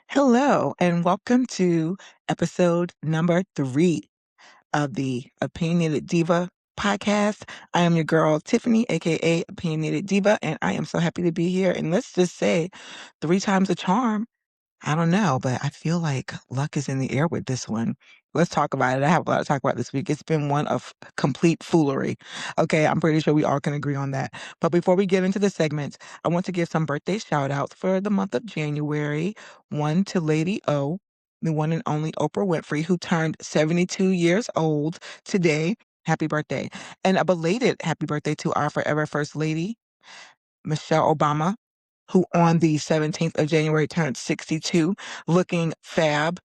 Hello, and welcome to episode number 3 of the Opinionated Diva podcast. I am your girl, Tiffany, aka Opinionated Diva, and I am so happy to be here. And let's just say 3 times a charm. I don't know, but I feel like luck is in the air with this one. Let's talk about it. I have a lot to talk about this week. It's been one of complete foolery. Okay, I'm pretty sure we all can agree on that. But before we get into the segments, I want to give some birthday shout outs for the month of January. One to Lady O, the one and only Oprah Winfrey, who turned 72 years old today. Happy birthday. And a belated happy birthday to our forever First Lady, Michelle Obama, who on the 17th of January turned 62, looking fab.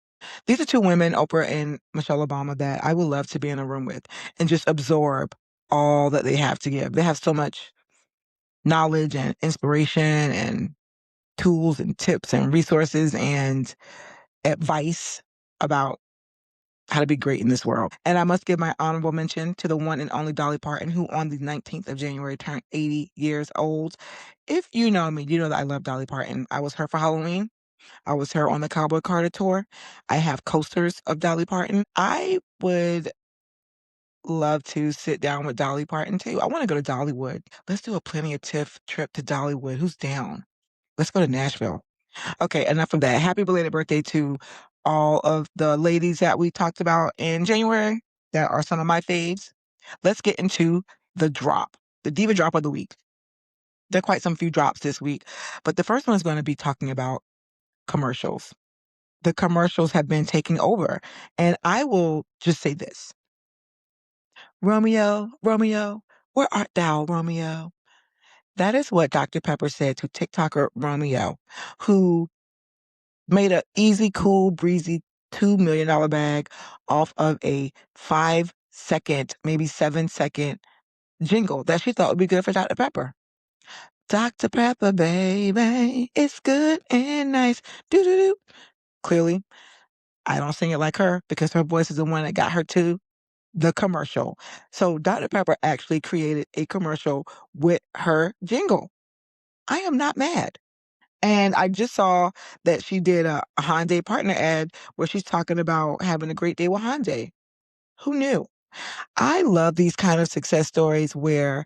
These are 2 women, Oprah and Michelle Obama, that I would love to be in a room with and just absorb all that they have to give. They have so much knowledge and inspiration and tools and tips and resources and advice about how to be great in this world. And I must give my honorable mention to the one and only Dolly Parton, who on the 19th of January turned 80 years old. If you know me, you know that I love Dolly Parton. I was her for Halloween. I was her on the Cowboy Carter tour. I have coasters of Dolly Parton. I would love to sit down with Dolly Parton too. I want to go to Dollywood. Let's do a Plenty of Tiff trip to Dollywood. Who's down? Let's go to Nashville. Okay, enough of that. Happy belated birthday to all of the ladies that we talked about in January that are some of my faves. Let's get into the drop, the diva drop of the week. There are quite some few drops this week, but the first one is going to be talking about commercials. The commercials have been taking over, and I will just say this. Romeo, Romeo, where art thou, Romeo? That is what Dr. Pepper said to TikToker Romeo, who made a easy, cool, breezy $2 million bag off of a 5-second, maybe 7-second jingle that she thought would be good for Dr. Pepper. Dr. Pepper, baby, it's good and nice. Do-do-do. Clearly, I don't sing it like her because her voice is the one that got her to the commercial. So Dr. Pepper actually created a commercial with her jingle. I am not mad. And I just saw that she did a Hyundai partner ad where she's talking about having a great day with Hyundai. Who knew? I love these kind of success stories where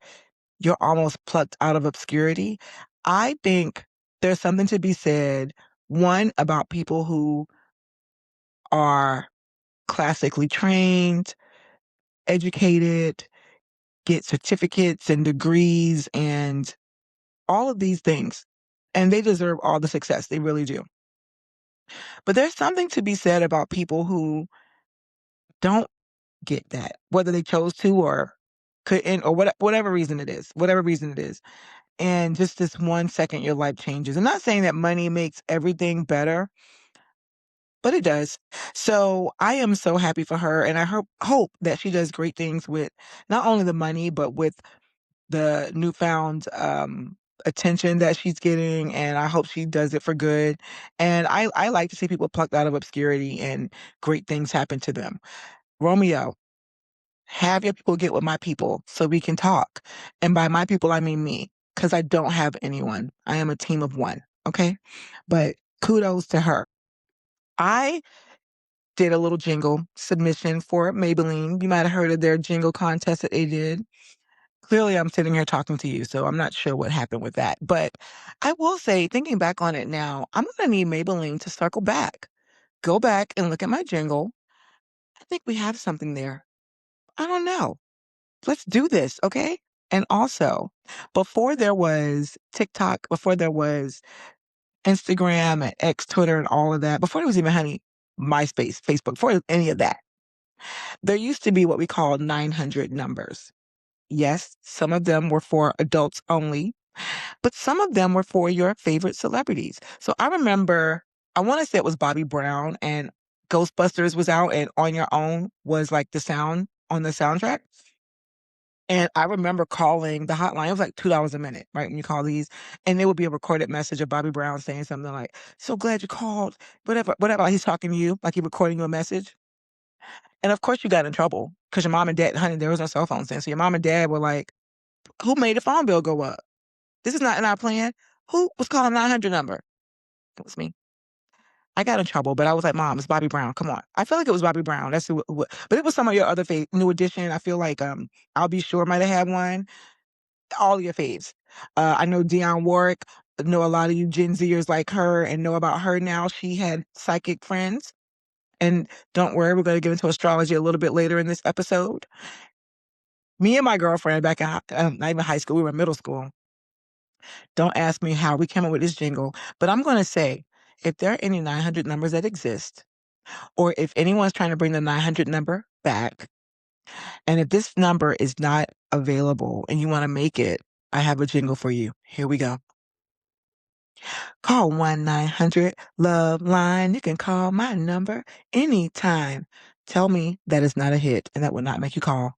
you're almost plucked out of obscurity. I think there's something to be said, one, about people who are classically trained, educated, get certificates and degrees and all of these things. And they deserve all the success. They really do. But there's something to be said about people who don't get that, whether they chose to or couldn't or whatever reason it is, whatever reason it is. And just this 1 second, your life changes. I'm not saying that money makes everything better, but it does. So I am so happy for her. And I hope that she does great things with not only the money, but with the newfound attention that she's getting, and I hope she does it for good. And I like to see people plucked out of obscurity and great things happen to them. Romeo, have your people get with my people so we can talk. And by my people, I mean me, because I don't have anyone. I am a team of one, okay? But kudos to her. I did a little jingle submission for Maybelline. You might have heard of their jingle contest that they did. Clearly, I'm sitting here talking to you, so I'm not sure what happened with that. But I will say, thinking back on it now, I'm going to need Maybelline to circle back. Go back and look at my jingle. I think we have something there. I don't know. Let's do this, okay? And also, before there was TikTok, before there was Instagram and X, Twitter, and all of that, before there was even, honey, MySpace, Facebook, before any of that, there used to be what we call 900 numbers. Yes, some of them were for adults only, but some of them were for your favorite celebrities. So I remember, I want to say it was Bobby Brown and Ghostbusters was out and On Your Own was like the sound on the soundtrack. And I remember calling the hotline. It was like $2 a minute, right? When you call these, and there would be a recorded message of Bobby Brown saying something like, "So glad you called," whatever. He's talking to you, like he's recording you a message. And of course you got in trouble because your mom and dad, honey, there was no cell phones then. So your mom and dad were like, "Who made the phone bill go up? This is not in our plan. Who was calling 900 number?" It was me. I got in trouble, but I was like, "Mom, it's Bobby Brown. Come on." I feel like it was Bobby Brown. That's who, but it was some of your other New Edition. I feel like I'll Be Sure might have had one. All your faves. I know Dionne Warwick. Know a lot of you Gen Zers like her and know about her now. She had psychic friends. And don't worry, we're going to get into astrology a little bit later in this episode. Me and my girlfriend back in not even high school, we were in middle school. Don't ask me how we came up with this jingle, but I'm going to say if there are any 900 numbers that exist, or if anyone's trying to bring the 900 number back, and if this number is not available and you want to make it, I have a jingle for you. Here we go. Call 1-900-LOVE line. You can call my number anytime. Tell me that it's not a hit and that will not make you call.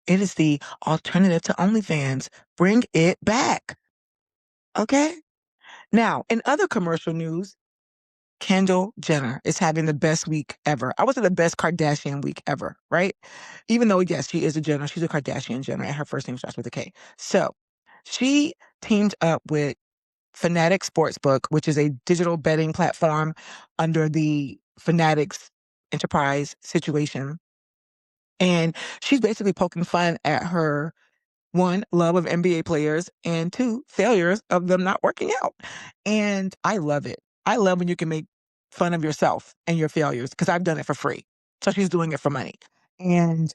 It is the alternative to OnlyFans. Bring it back. Okay? Now, in other commercial news, Kendall Jenner is having the best week ever. I would say the best Kardashian week ever, right? Even though, yes, she is a Jenner. She's a Kardashian Jenner, and her first name starts with a K. So she teamed up with Fanatics Sportsbook, which is a digital betting platform under the Fanatics enterprise situation. And she's basically poking fun at her, one, love of NBA players, and two, failures of them not working out. And I love it. I love when you can make fun of yourself and your failures because I've done it for free. So she's doing it for money. And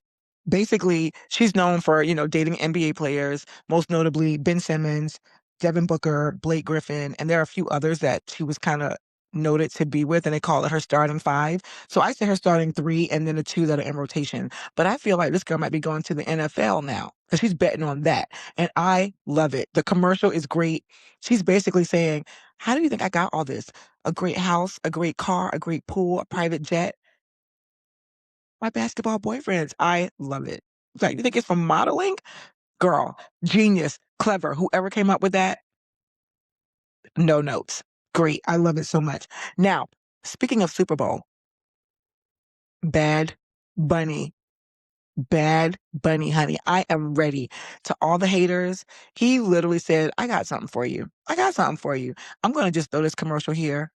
basically, she's known for, dating NBA players, most notably Ben Simmons, Devin Booker, Blake Griffin, and there are a few others that she was kind of noted to be with, and they call it her starting five. So I say her starting three and then the two that are in rotation. But I feel like this girl might be going to the NFL now because she's betting on that. And I love it. The commercial is great. She's basically saying, how do you think I got all this? A great house, a great car, a great pool, a private jet. My basketball boyfriends. I love it. Like, you think it's from modeling? Girl, genius, clever. Whoever came up with that, no notes. Great. I love it so much. Now, speaking of Super Bowl, Bad Bunny. Bad Bunny, honey. I am ready. To all the haters, he literally said, I got something for you. I got something for you. I'm going to just throw this commercial here.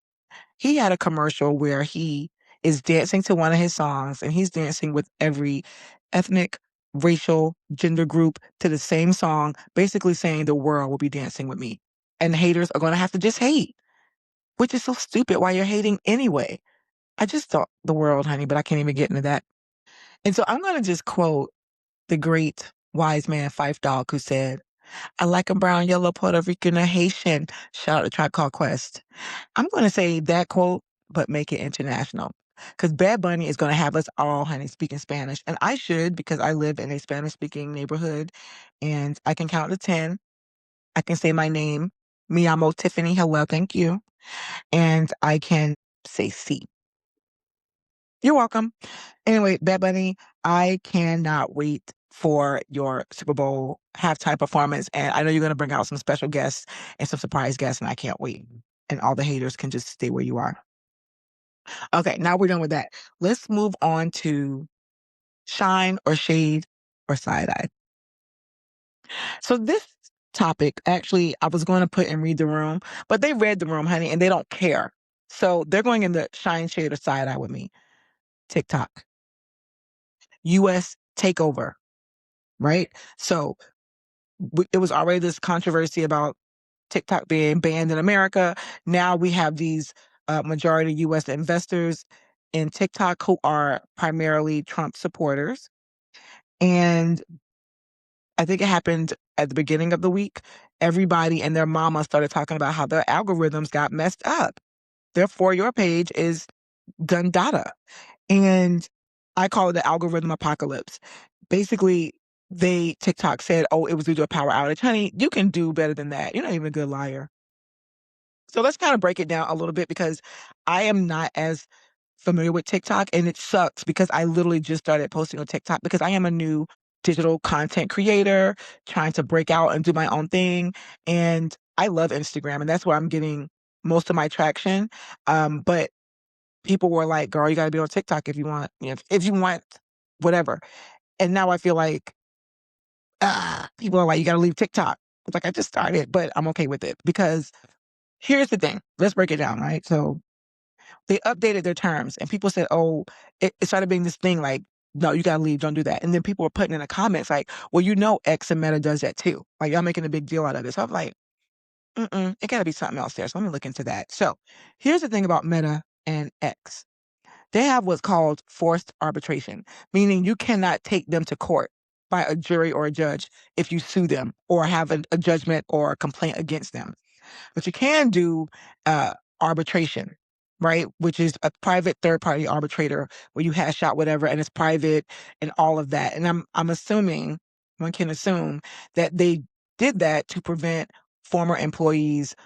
He had a commercial where he is dancing to one of his songs, and he's dancing with every ethnic, racial, gender group to the same song, basically saying the world will be dancing with me. And haters are going to have to just hate, which is so stupid why you're hating anyway. I just thought the world, honey, but I can't even get into that. And so I'm going to just quote the great wise man Fife Dog, who said, I like 'em brown, yellow, Puerto Rican, or Haitian. Shout out to Tribe Called Quest. I'm going to say that quote, but make it international. Because Bad Bunny is going to have us all, honey, speaking Spanish. And I should, because I live in a Spanish-speaking neighborhood, and I can count to 10. I can say my name, Mi amo Tiffany, hello, thank you. And I can say C. You're welcome. Anyway, Bad Bunny, I cannot wait for your Super Bowl halftime performance. And I know you're going to bring out some special guests and some surprise guests, and I can't wait. And all the haters can just stay where you are. Okay, now we're done with that. Let's move on to shine or shade or side eye. So this topic, actually, I was going to put and read the room, but they read the room, honey, and they don't care. So they're going in the shine, shade, or side eye with me. TikTok. US takeover, right? So it was already this controversy about TikTok being banned in America. Now we have these majority US investors in TikTok who are primarily Trump supporters. And I think it happened at the beginning of the week. Everybody and their mama started talking about how their algorithms got messed up. Their For Your page is done data. And I call it the algorithm apocalypse. Basically, TikTok said, oh, it was due to a power outage. Honey, you can do better than that. You're not even a good liar. So let's kind of break it down a little bit because I am not as familiar with TikTok, and it sucks because I literally just started posting on TikTok because I am a new digital content creator trying to break out and do my own thing. And I love Instagram, and that's where I'm getting most of my traction. But people were like, girl, you got to be on TikTok if you want, if you want whatever. And now I feel like people are like, you got to leave TikTok. It's like, I just started, but I'm okay with it because here's the thing. Let's break it down, right? So They updated their terms, and people said, oh, it started being this thing like, no, you gotta leave, don't do that. And then people were putting in the comments like, well, X and Meta does that too. Like, y'all making a big deal out of this. So I'm like, it gotta be something else there. So let me look into that. So here's the thing about Meta and X. They have what's called forced arbitration, meaning you cannot take them to court by a jury or a judge if you sue them or have a judgment or a complaint against them. But you can do arbitration, right? Which is a private third-party arbitrator where you hash out whatever and it's private and all of that. And I'm assuming, one can assume that they did that to prevent former employees,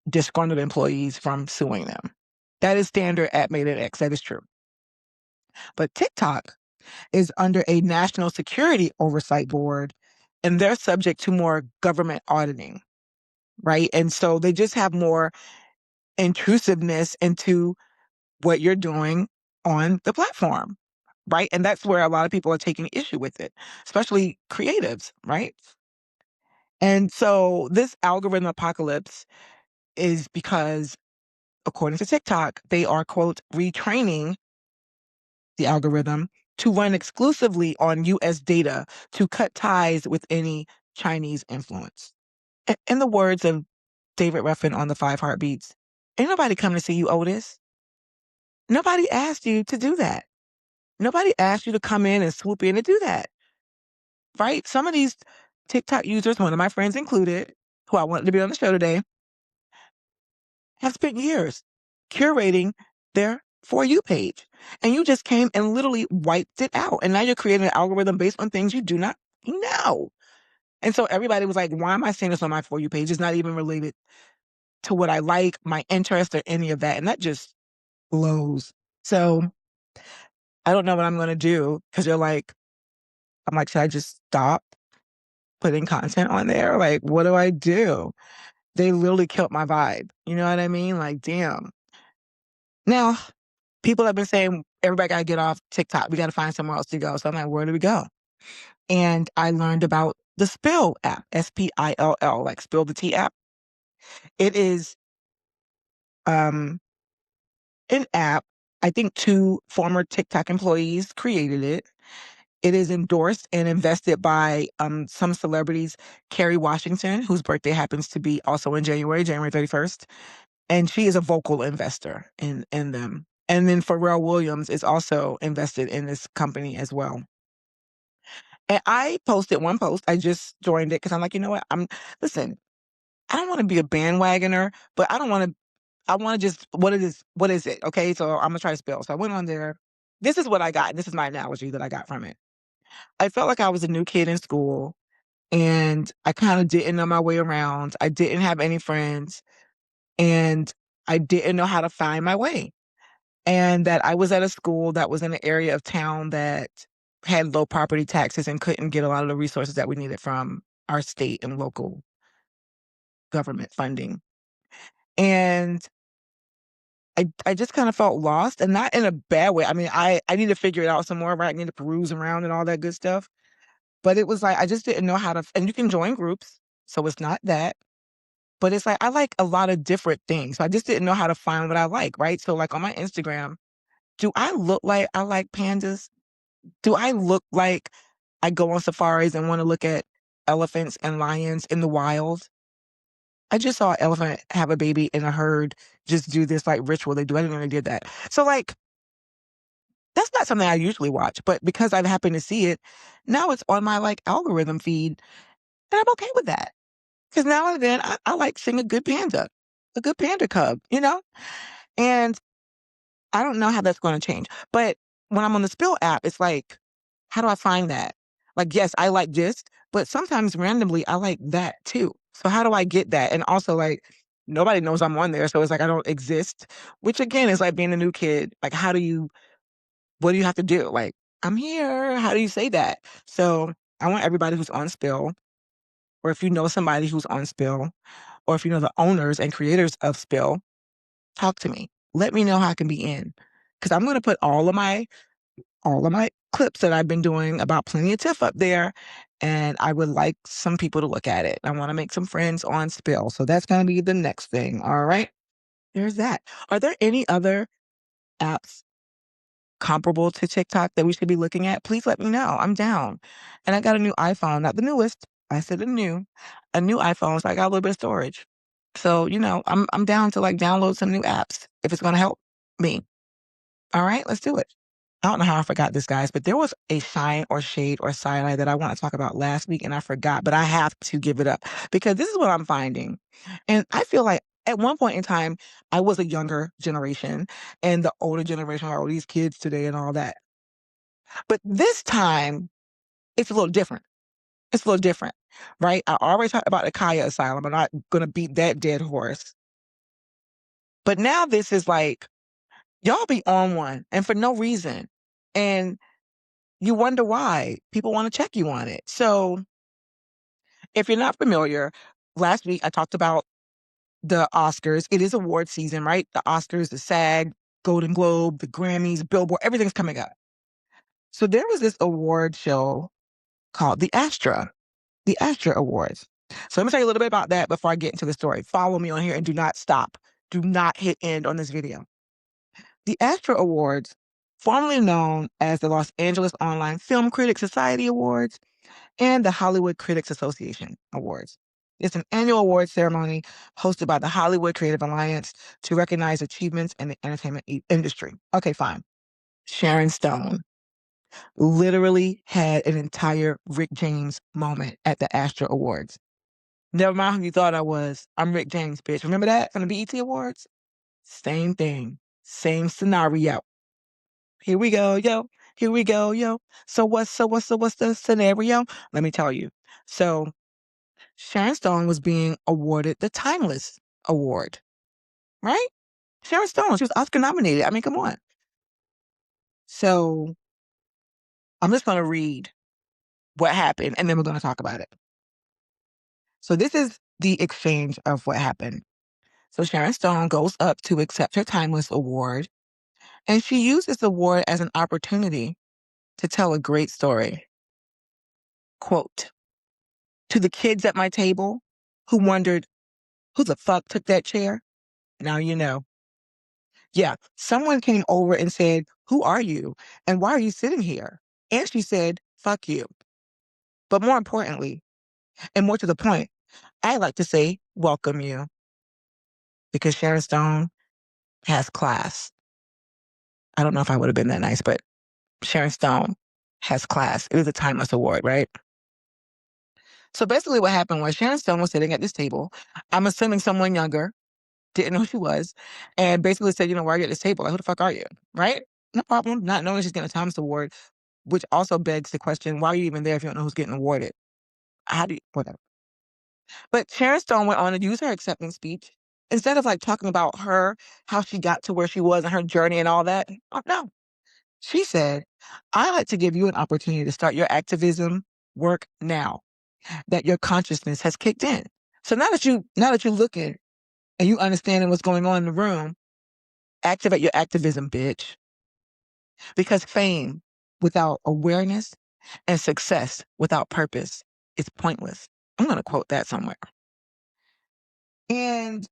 disgruntled employees from suing them. That is standard at Meta and X. That is true. But TikTok is under a national security oversight board, and they're subject to more government auditing, right? And so they just have more intrusiveness into what you're doing on the platform, right? And that's where a lot of people are taking issue with it, especially creatives, right? And so this algorithm apocalypse is because, according to TikTok, they are, quote, retraining the algorithm to run exclusively on US data to cut ties with any Chinese influence. In the words of David Ruffin on the Five Heartbeats, ain't nobody coming to see you, Otis. Nobody asked you to do that. Nobody asked you to come in and swoop in and do that, right? Some of these TikTok users, one of my friends included, who I wanted to be on the show today, have spent years curating their For You page. And you just came and literally wiped it out. And now you're creating an algorithm based on things you do not know. And so everybody was like, why am I seeing this on my For You page? It's not even related to what I like, my interest, or any of that. And that just blows. So I don't know what I'm going to do because I'm like, should I just stop putting content on there? Like, what do I do? They literally killed my vibe. You know what I mean? Like, damn. Now, people have been saying, everybody got to get off TikTok. We got to find somewhere else to go. So I'm like, where do we go? And I learned about the Spill app, Spill, like Spill the Tea app. It is an app. I think 2 former TikTok employees created it. It is endorsed and invested by some celebrities, Kerry Washington, whose birthday happens to be also in January 31st. And she is a vocal investor in them. And then Pharrell Williams is also invested in this company as well. And I posted one post. I just joined it because I'm like, you know what? Listen, I don't want to be a bandwagoner, but I want to just, what is it? Okay, so I'm gonna try to spell. So I went on there. This is what I got. This is my analogy that I got from it. I felt like I was a new kid in school and I kind of didn't know my way around. I didn't have any friends and I didn't know how to find my way. And that I was at a school that was in an area of town that had low property taxes and couldn't get a lot of the resources that we needed from our state and local government funding. And I just kind of felt lost, and not in a bad way. I mean, I need to figure it out some more, right? I need to peruse around and all that good stuff. But it was like, I just didn't know how to, and you can join groups, so it's not that. But it's like, I like a lot of different things. So I just didn't know how to find what I like, right? So like on my Instagram, do I look like I like pandas? Do I look like I go on safaris and want to look at elephants and lions in the wild? I just saw an elephant have a baby in a herd, just do this like ritual they do. I didn't know they did that. So like, that's not something I usually watch, but because I've happened to see it, now it's on my like algorithm feed, and I'm okay with that. Because now and then I like seeing a good panda cub, you know? And I don't know how that's going to change. But when I'm on the Spill app, it's like, how do I find that? Like, yes, I like this, but sometimes randomly I like that too. So how do I get that? And also, like, nobody knows I'm on there. So it's like I don't exist, which again is like being a new kid. Like, what do you have to do? Like, I'm here. How do you say that? So I want everybody who's on Spill, or if you know somebody who's on Spill, or if you know the owners and creators of Spill, talk to me. Let me know how I can be in. Because I'm going to put all of my clips that I've been doing about Plenty of Tiff up there, and I would like some people to look at it. I want to make some friends on Spill. So that's going to be the next thing. All right. There's that. Are there any other apps comparable to TikTok that we should be looking at, please let me know. I'm down. And I got a new iPhone, not the newest. I said a new iPhone, so I got a little bit of storage. So, I'm down to like download some new apps if it's gonna help me. All right, let's do it. I don't know how I forgot this, guys, but there was a shine or shade or side that I want to talk about last week and I forgot, but I have to give it up because this is what I'm finding. And I feel like at one point in time, I was a younger generation and the older generation are all these kids today and all that. But this time, it's a little different. It's a little different, right? I already talked about the Kaya Asylum. I'm not going to beat that dead horse. But now this is like, y'all be on one and for no reason. And you wonder why people want to check you on it. So if you're not familiar, last week I talked about the Oscars. It is award season, right? The Oscars, the SAG, Golden Globe, the Grammys, Billboard, everything's coming up. So there was this award show called the Astra Awards. So let me tell you a little bit about that before I get into the story. Follow me on here and do not stop. Do not hit end on this video. The Astra Awards, formerly known as the Los Angeles Online Film Critics Society Awards and the Hollywood Critics Association Awards. It's an annual award ceremony hosted by the Hollywood Creative Alliance to recognize achievements in the entertainment industry. Okay, fine. Sharon Stone literally had an entire Rick James moment at the Astra Awards. Never mind who you thought I was. I'm Rick James, bitch. Remember that from the BET Awards? Same thing. Same scenario. Here we go, yo. Here we go, yo. So what's the scenario? Let me tell you. So Sharon Stone was being awarded the Timeless Award, right? Sharon Stone, she was Oscar nominated. I mean, come on. So I'm just going to read what happened and then we're going to talk about it. So this is the exchange of what happened. So Sharon Stone goes up to accept her Timeless Award, and she used this award as an opportunity to tell a great story. Quote, to the kids at my table who wondered, who the fuck took that chair? Now you know. Yeah, someone came over and said, who are you? And why are you sitting here? And she said, fuck you. But more importantly, and more to the point, I like to say, welcome you. Because Sharon Stone has class. I don't know if I would have been that nice, but Sharon Stone has class. It was a Timeless Award, right? So basically what happened was Sharon Stone was sitting at this table. I'm assuming someone younger, didn't know who she was, and basically said, why are you at this table? Like, who the fuck are you? Right? No problem. Not knowing she's getting a Timeless Award, which also begs the question, why are you even there if you don't know who's getting awarded? How do you, whatever. But Sharon Stone went on to use her acceptance speech. Instead of like talking about her, how she got to where she was and her journey and all that, no. She said, I like to give you an opportunity to start your activism work now that your consciousness has kicked in. So now that you're looking and you understanding what's going on in the room, activate your activism, bitch. Because fame without awareness and success without purpose is pointless. I'm going to quote that somewhere. And,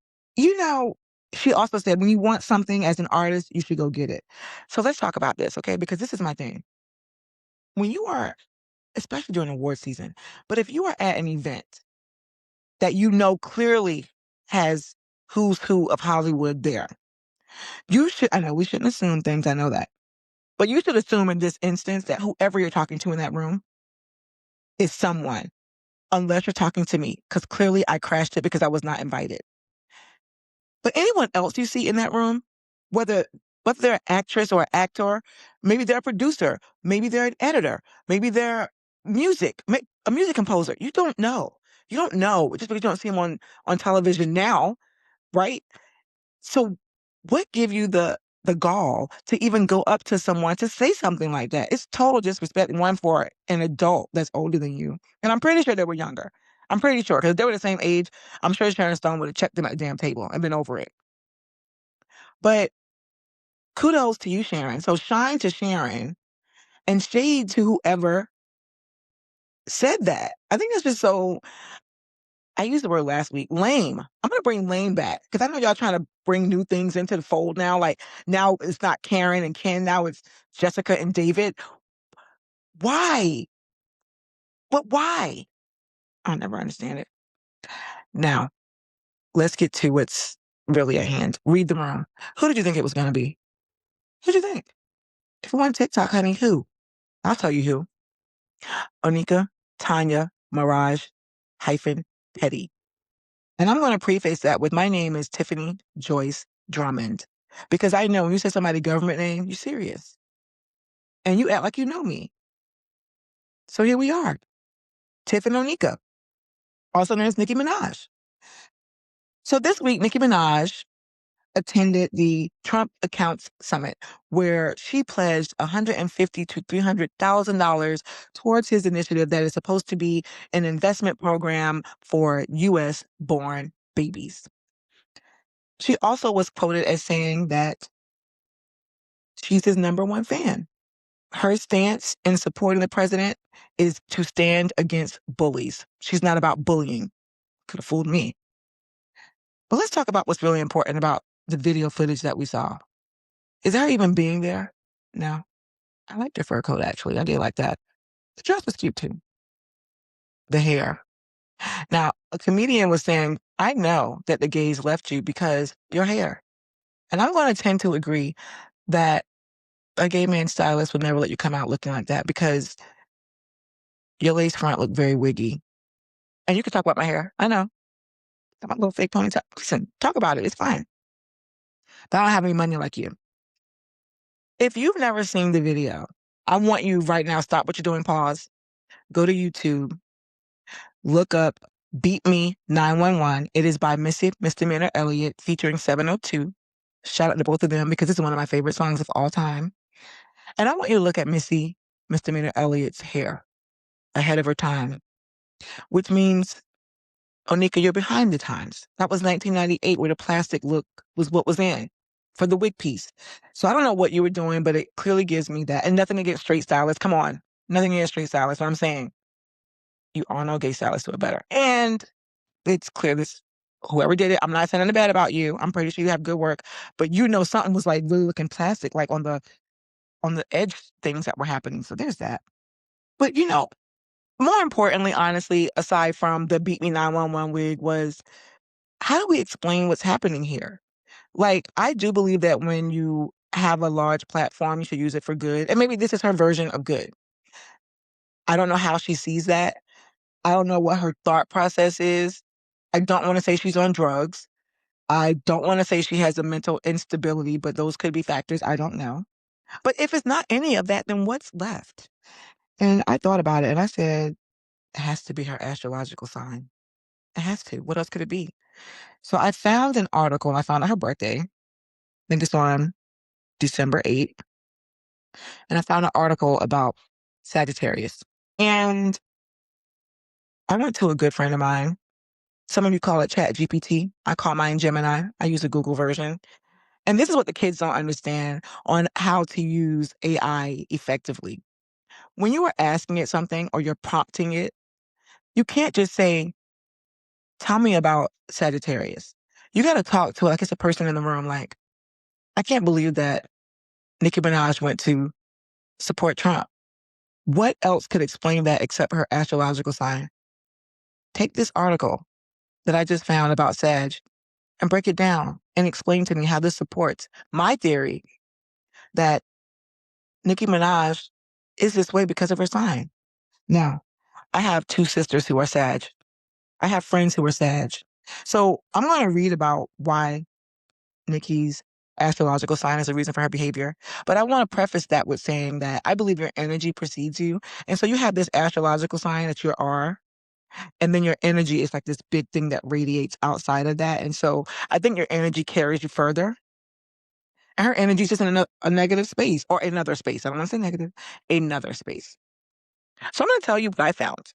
she also said, when you want something as an artist, you should go get it. So let's talk about this, okay? Because this is my thing. When you are, especially during award season, but if you are at an event that clearly has who's who of Hollywood there, I know we shouldn't assume things, I know that. But you should assume in this instance that whoever you're talking to in that room is someone, unless you're talking to me, because clearly I crashed it because I was not invited. But anyone else you see in that room, whether they're an actress or an actor, maybe they're a producer, maybe they're an editor, maybe they're a music composer. You don't know. You don't know just because you don't see them on television now, right? So what give you the gall to even go up to someone to say something like that? It's total disrespect, one, for an adult that's older than you. And I'm pretty sure they were younger. I'm pretty sure, because if they were the same age, I'm sure Sharon Stone would have checked them at the damn table and been over it. But kudos to you, Sharon. So shine to Sharon and shade to whoever said that. I think that's just so, I used the word last week, lame. I'm going to bring lame back because I know y'all trying to bring new things into the fold now. Like now it's not Karen and Ken. Now it's Jessica and David. Why? But why? I'll never understand it. Now, let's get to what's really at hand. Read the room. Who did you think it was going to be? Who did you think? If it wasn't TikTok, honey, who? I'll tell you who. Onika, Tanya, Mirage, hyphen, Petty. And I'm going to preface that with my name is Tiffany Joyce Drummond. Because I know when you say somebody's government name, you're serious. And you act like you know me. So here we are. Tiff and Onika, also known as Nicki Minaj. So this week, Nicki Minaj attended the Trump Accounts Summit, where she pledged $150,000 to $300,000 towards his initiative that is supposed to be an investment program for U.S.-born babies. She also was quoted as saying that she's his number one fan. Her stance in supporting the president is to stand against bullies. She's not about bullying. Could have fooled me. But let's talk about what's really important about the video footage that we saw. Is her even being there? No. I liked her fur coat, actually. I did like that. The dress was cute, too. The hair. Now, a comedian was saying, I know that the gays left you because your hair. And I'm going to tend to agree that a gay man stylist would never let you come out looking like that because your lace front looked very wiggy. And you can talk about my hair. I know. Got my little fake ponytail. Listen, talk about it. It's fine. But I don't have any money like you. If you've never seen the video, I want you right now, stop what you're doing, pause, go to YouTube, look up Beat Me 911. It is by Missy Misdemeanor Elliott featuring 702. Shout out to both of them because it's one of my favorite songs of all time. And I want you to look at Missy Misdemeanor Elliott's hair ahead of her time, which means, Onika, you're behind the times. That was 1998 where the plastic look was what was in for the wig piece. So I don't know what you were doing, but it clearly gives me that. And nothing against straight stylists. Come on. Nothing against straight stylists. What I'm saying, you all know gay stylists do it better. And it's clear this, whoever did it, I'm not saying anything bad about you. I'm pretty sure you have good work. But you know something was like really looking plastic, like on the edge things that were happening. So there's that. But you know, more importantly, honestly, aside from the Beat Me 911 wig was, how do we explain what's happening here? Like, I do believe that when you have a large platform, you should use it for good. And maybe this is her version of good. I don't know how she sees that. I don't know what her thought process is. I don't want to say she's on drugs. I don't want to say she has a mental instability, but those could be factors. I don't know. But if it's not any of that, then what's left? And I thought about it and I said, it has to be her astrological sign. It has to. What else could it be? So I found an article and I found out her birthday. I think it's on December 8th. And I found an article about Sagittarius. And I went to a good friend of mine. Some of you call it Chat GPT. I call mine Gemini. I use a Google version. And this is what the kids don't understand on how to use AI effectively. When you are asking it something or you're prompting it, you can't just say, tell me about Sagittarius. You got to talk to, like, it's a person in the room. Like, I can't believe that Nicki Minaj went to support Trump. What else could explain that except her astrological sign? Take this article that I just found about Sag and break it down and explain to me how this supports my theory that Nicki Minaj is this way because of her sign. Now, I have two sisters who are Sag. I have friends who are Sag. So I'm going to read about why Nicki's astrological sign is a reason for her behavior. But I want to preface that with saying that I believe your energy precedes you. And so you have this astrological sign that you are, and then your energy is like this big thing that radiates outside of that. And so I think your energy carries you further. And her energy is just in a negative space or another space. I don't want to say negative, another space. So I'm going to tell you what I found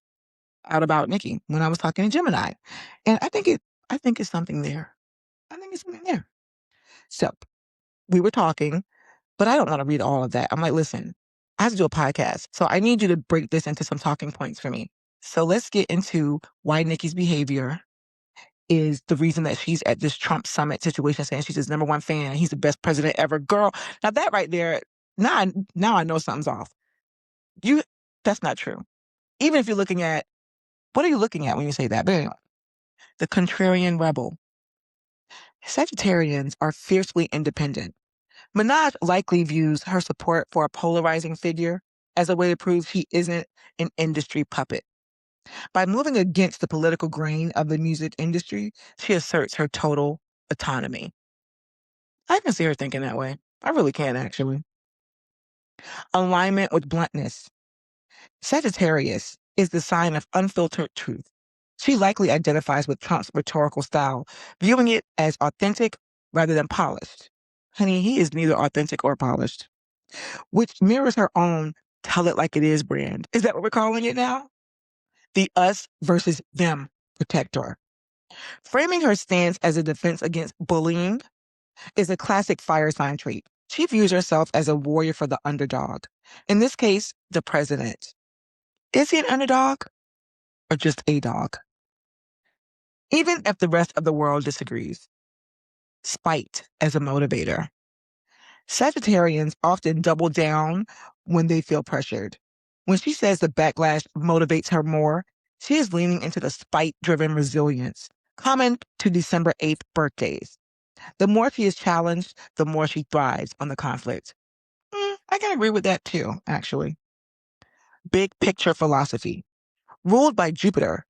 out about Nicki when I was talking to Gemini. And I think it's something there. I think it's something there. So we were talking, but I don't want to read all of that. I'm like, listen, I have to do a podcast. So I need you to break this into some talking points for me. So let's get into why Nicki's behavior is the reason that she's at this Trump summit situation, saying she's his number one fan. He's the best president ever. Girl, now that right there, now I know something's off. That's not true. Even if you're looking at, what are you looking at when you say that? But anyway, the contrarian rebel. Sagittarians are fiercely independent. Minaj likely views her support for a polarizing figure as a way to prove she isn't an industry puppet. By moving against the political grain of the music industry, she asserts her total autonomy. I can see her thinking that way. I really can, actually. Alignment with bluntness. Sagittarius is the sign of unfiltered truth. She likely identifies with Trump's rhetorical style, viewing it as authentic rather than polished. Honey, he is neither authentic or polished, which mirrors her own tell it like it is brand. Is that what we're calling it now? The us versus them protector. Framing her stance as a defense against bullying is a classic fire sign trait. She views herself as a warrior for the underdog. In this case, the president. Is he an underdog or just a dog? Even if the rest of the world disagrees. Spite as a motivator. Sagittarians often double down when they feel pressured. When she says the backlash motivates her more, she is leaning into the spite-driven resilience common to December 8th birthdays. The more she is challenged, the more she thrives on the conflict. I can agree with that too, actually. Big picture philosophy. Ruled by Jupiter,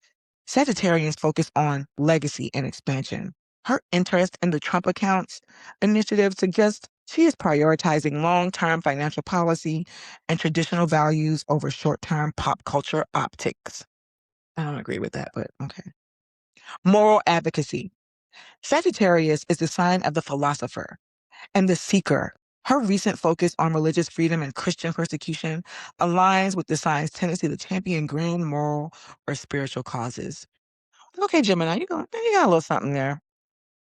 Sagittarians focus on legacy and expansion. Her interest in the Trump accounts initiative suggests she is prioritizing long-term financial policy and traditional values over short-term pop culture optics. I don't agree with that, but okay. Moral advocacy. Sagittarius is the sign of the philosopher and the seeker. Her recent focus on religious freedom and Christian persecution aligns with the sign's tendency to champion grand moral or spiritual causes. Okay, Gemini, you got a little something there.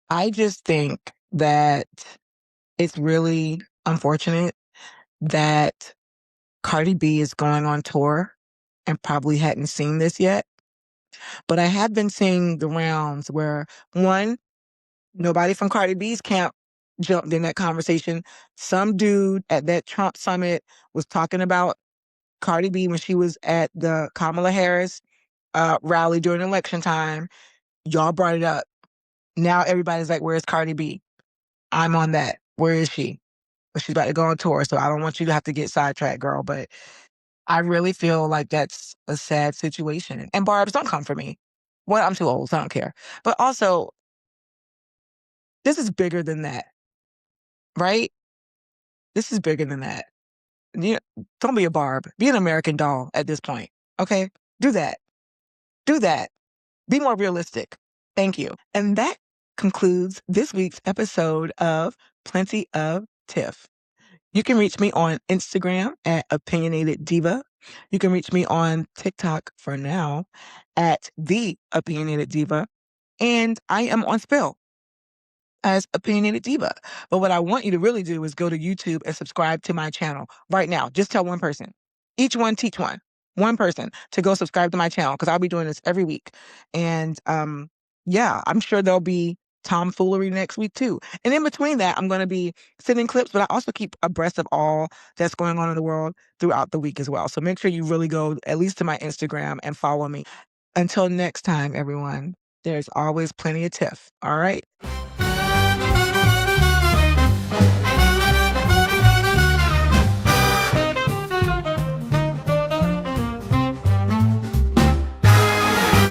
I just think that it's really unfortunate that Cardi B is going on tour and probably hadn't seen this yet. But I have been seeing the rounds where, one, nobody from Cardi B's camp jumped in that conversation. Some dude at that Trump summit was talking about Cardi B when she was at the Kamala Harris rally during election time. Y'all brought it up. Now everybody's like, where's Cardi B? I'm on that. Where is she? But she's about to go on tour, so I don't want you to have to get sidetracked, girl. But I really feel like that's a sad situation. And Barbz, don't come for me. Well, I'm too old, so I don't care. But also, this is bigger than that, right? This is bigger than that. Don't be a Barb. Be an American doll at this point, okay? Do that. Do that. Be more realistic. Thank you. And that concludes this week's episode of Plenty of Tiff. You can reach me on Instagram at Opinionated Diva. You can reach me on TikTok for now at The Opinionated Diva. And I am on Spill as Opinionated Diva. But what I want you to really do is go to YouTube and subscribe to my channel right now. Just tell one person. Each one, teach one. One person to go subscribe to my channel because I'll be doing this every week. And yeah, I'm sure there'll be tomfoolery next week too. And in between that, I'm going to be sending clips, but I also keep abreast of all that's going on in the world throughout the week as well. So make sure you really go at least to my Instagram and follow me. Until next time, everyone, there's always plenty of Tiff. All right?